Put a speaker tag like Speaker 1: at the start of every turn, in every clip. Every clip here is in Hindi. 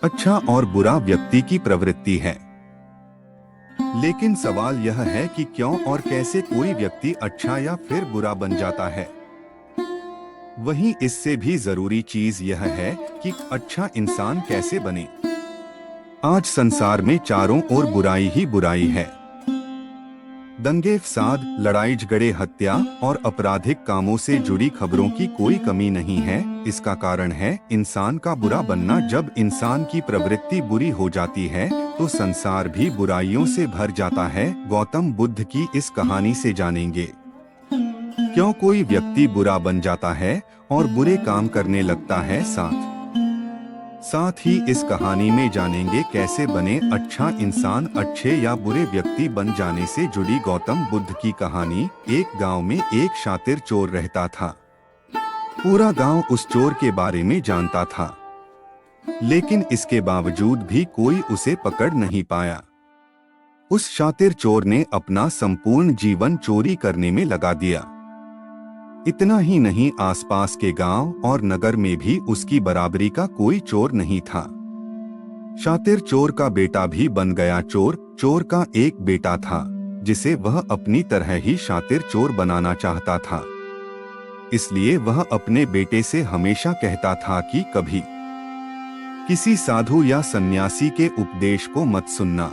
Speaker 1: अच्छा और बुरा व्यक्ति की प्रवृत्ति है। लेकिन सवाल यह है कि क्यों और कैसे कोई व्यक्ति अच्छा या फिर बुरा बन जाता है। वहीं इससे भी जरूरी चीज यह है कि अच्छा इंसान कैसे बने। आज संसार में चारों ओर बुराई ही बुराई है। दंगे फसाद, लड़ाई झगड़े, हत्या और आपराधिक कामों से जुड़ी खबरों की कोई कमी नहीं है। इसका कारण है इंसान का बुरा बनना। जब इंसान की प्रवृत्ति बुरी हो जाती है तो संसार भी बुराइयों से भर जाता है। गौतम बुद्ध की इस कहानी से जानेंगे क्यों कोई व्यक्ति बुरा बन जाता है और बुरे काम करने लगता है। साथ ही इस कहानी में जानेंगे कैसे बने अच्छा इंसान। अच्छे या बुरे व्यक्ति बन जाने से जुड़ी गौतम बुद्ध की कहानी। एक गांव में एक शातिर चोर रहता था। पूरा गांव उस चोर के बारे में जानता था, लेकिन इसके बावजूद भी कोई उसे पकड़ नहीं पाया। उस शातिर चोर ने अपना संपूर्ण जीवन चोरी करने में लगा दिया। इतना ही नहीं, आसपास के गांव और नगर में भी उसकी बराबरी का कोई चोर नहीं था। शातिर चोर का बेटा भी बन गया चोर। चोर का एक बेटा था जिसे वह अपनी तरह ही शातिर चोर बनाना चाहता था। इसलिए वह अपने बेटे से हमेशा कहता था कि कभी किसी साधु या सन्यासी के उपदेश को मत सुनना।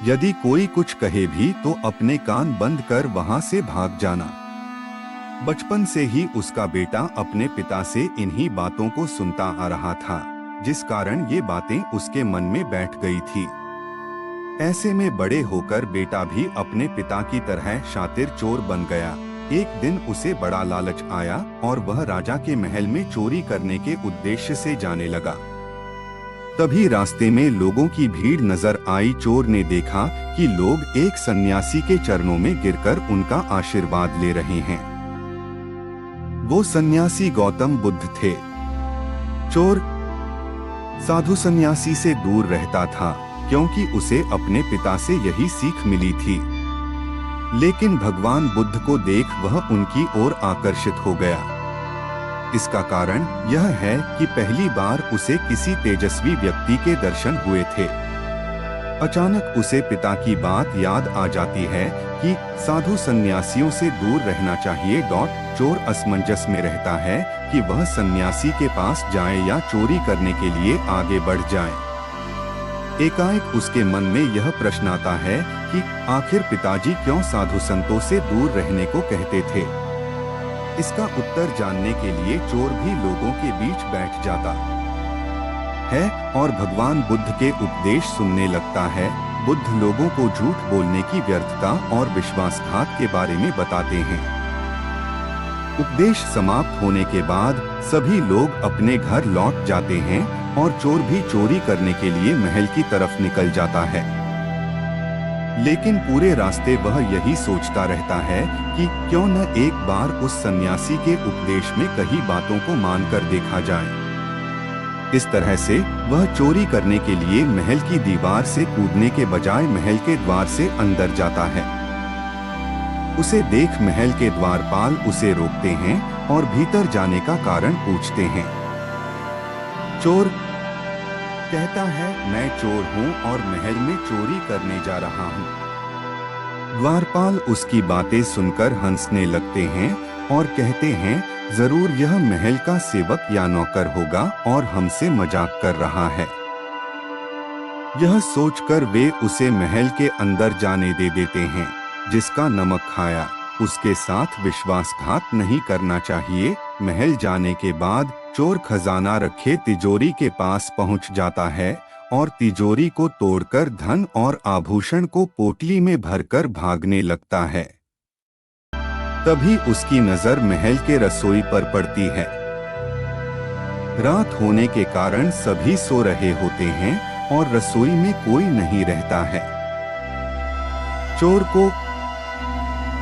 Speaker 1: यदि कोई कुछ कहे भी तो अपने कान बंद कर वहां से भाग जाना। बचपन से ही उसका बेटा अपने पिता से इन्हीं बातों को सुनता आ रहा था, जिस कारण ये बातें उसके मन में बैठ गई थी। ऐसे में बड़े होकर बेटा भी अपने पिता की तरह शातिर चोर बन गया। एक दिन उसे बड़ा लालच आया और वह राजा के महल में चोरी करने के उद्देश्य से जाने लगा। तभी रास्ते में लोगों की भीड़ नजर आई। चोर ने देखा कि लोग एक सन्यासी के चरणों में गिरकर उनका आशीर्वाद ले रहे हैं। वो सन्यासी गौतम बुद्ध थे। चोर साधु सन्यासी से दूर रहता था क्योंकि उसे अपने पिता से यही सीख मिली थी। लेकिन भगवान बुद्ध को देख वह उनकी ओर आकर्षित हो गया। इसका कारण यह है कि पहली बार उसे किसी तेजस्वी व्यक्ति के दर्शन हुए थे। अचानक उसे पिता की बात याद आ जाती है कि साधु सन्यासियों से दूर रहना चाहिए। चोर असमंजस में रहता है कि वह सन्यासी के पास जाए या चोरी करने के लिए आगे बढ़ जाए। एकाएक उसके मन में यह प्रश्न आता है कि आखिर पिताजी क्यों साधु संतों से दूर रहने को कहते थे। इसका उत्तर जानने के लिए चोर भी लोगों के बीच बैठ जाता है और भगवान बुद्ध के उपदेश सुनने लगता है। बुद्ध लोगों को झूठ बोलने की व्यर्थता और विश्वासघात के बारे में बताते हैं। उपदेश समाप्त होने के बाद सभी लोग अपने घर लौट जाते हैं और चोर भी चोरी करने के लिए महल की तरफ निकल जाता है। लेकिन पूरे रास्ते वह यही सोचता रहता है कि क्यों न एक बार उस सन्यासी के उपदेश में कही बातों को मानकर देखा जाए। इस तरह से वह चोरी करने के लिए महल की दीवार से कूदने के बजाय महल के द्वार से अंदर जाता है। उसे देख महल के द्वारपाल उसे रोकते हैं और भीतर जाने का कारण पूछते हैं। चोर कहता है, मैं चोर हूँ और महल में चोरी करने जा रहा हूँ। द्वारपाल उसकी बातें सुनकर हंसने लगते हैं और कहते हैं, जरूर यह महल का सेवक या नौकर होगा और हमसे मजाक कर रहा है। यह सोचकर वे उसे महल के अंदर जाने दे देते हैं। जिसका नमक खाया उसके साथ विश्वासघात नहीं करना चाहिए। महल जाने के बाद चोर खजाना रखे तिजोरी के पास पहुंच जाता है और तिजोरी को तोड़कर धन और आभूषण को पोटली में भरकर भागने लगता है। तभी उसकी नजर महल के रसोई पर पड़ती है। रात होने के कारण सभी सो रहे होते हैं और रसोई में कोई नहीं रहता है। चोर को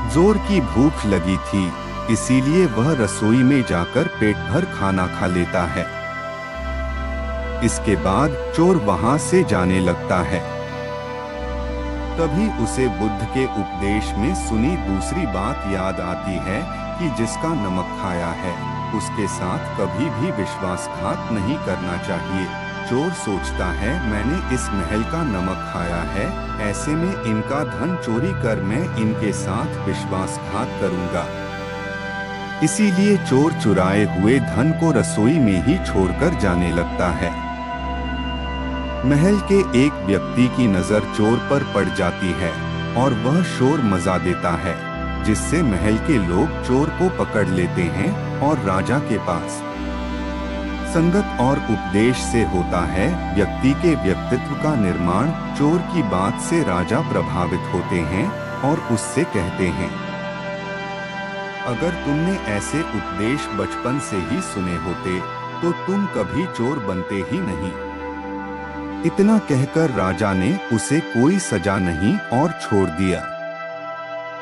Speaker 1: जोर की भूख लगी थी, इसीलिए वह रसोई में जाकर पेट भर खाना खा लेता है। इसके बाद चोर वहां से जाने लगता है। तभी उसे बुद्ध के उपदेश में सुनी दूसरी बात याद आती है कि जिसका नमक खाया है उसके साथ कभी भी विश्वासघात नहीं करना चाहिए। चोर सोचता है मैंने इस महल का नमक खाया है, ऐसे में इनका धन चोरी कर मैं इनके साथ विश्वासघात करूंगा। इसीलिए चोर चुराए हुए धन को रसोई में ही छोड़कर जाने लगता है। महल के एक व्यक्ति की नजर चोर पर पड़ जाती है और वह शोर मचा देता है, जिससे महल के लोग चोर को पकड़ लेते हैं और राजा के पास। संगत और उपदेश से होता है व्यक्ति के व्यक्तित्व का निर्माण। चोर की बात से राजा प्रभावित होते हैं और उससे कहते हैं, अगर तुमने ऐसे उपदेश बचपन से ही सुने होते तो तुम कभी चोर बनते ही नहीं। इतना कहकर राजा ने उसे कोई सजा नहीं और छोड़ दिया।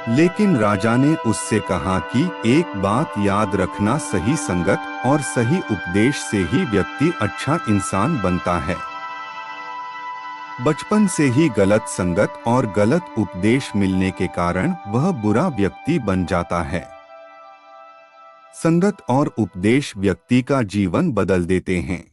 Speaker 1: लेकिन राजा ने उससे कहा कि एक बात याद रखना, सही संगत और सही उपदेश से ही व्यक्ति अच्छा इंसान बनता है। बचपन से ही गलत संगत और गलत उपदेश मिलने के कारण वह बुरा व्यक्ति बन जाता है। संगत और उपदेश व्यक्ति का जीवन बदल देते हैं।